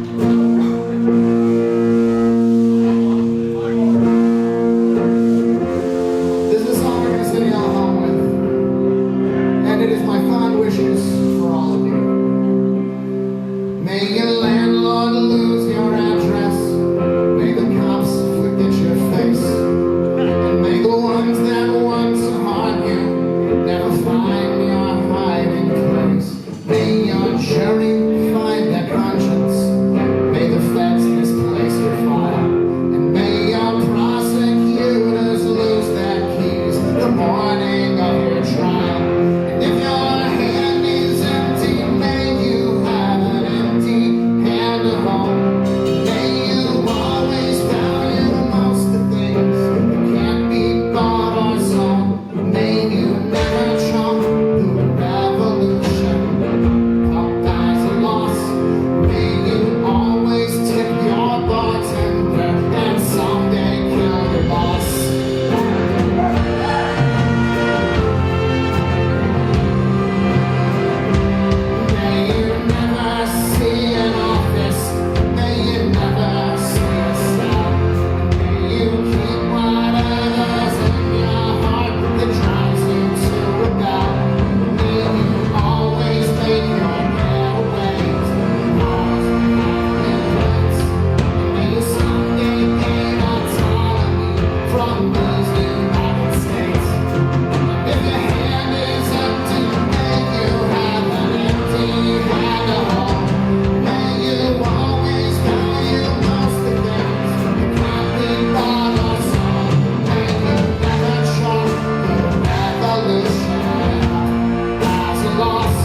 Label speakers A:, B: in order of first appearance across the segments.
A: This is a song we're going to sing y'all home with, and it is my fond wishes for all of you. May your landlord lose your address, may the cops forget your face, and may the ones that want to harm you never find your hiding place. May your jury find their conscience, may the feds misplace your file, and may your prosecutors lose their keys the morning of your trial. And if your hand is empty, may you have an empty hand at home. May you always value most of things that can't be bought or sold. May you never trump the revolution. Up dies a loss. May you always tip your bartender and someday kill your boss. May you never see an office. May you never see a cell. May you keep whatever's in your heart that drives you to rebel. May you always make your getaways, wars and regrets. May you someday gain autonomy from these United States. If your hand is empty, may you have an empty hand at home. May you always value most of things that can't be bought or sold. May you never trump the revolution. As a loss,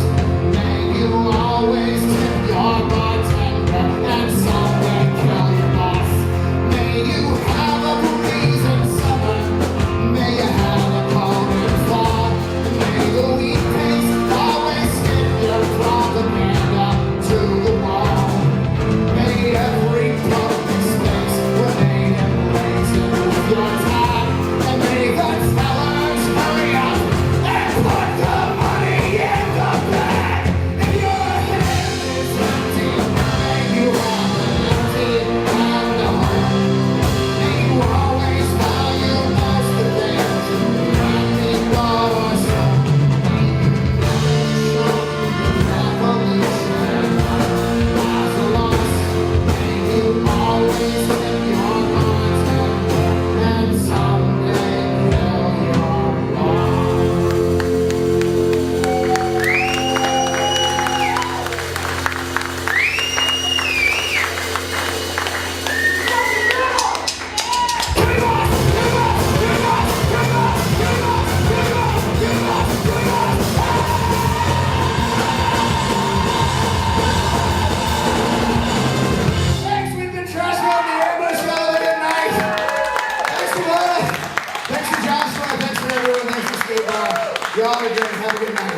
A: may you always tip your bartender and someday kill your boss. May you have a breeze in summer. May you have a cold in fall. And may the weekdays always stick your propaganda to the wall. May every public space remain emblazoned with your tag. And may the tellers hurry up and put the money in the bag. If your hand is empty, may you have an empty hand at home. May you always value most of things that can't be bought or sold. May you never trump the revolution. As a loss, may you always tip your bartender and someday kill your boss. Thanks, we've been trash on the ambush. Y'all have a good night. Thanks to Lola. Thanks to Joshua. Thanks to everyone. Thanks to Sk8bar. Y'all are great. Have a good night.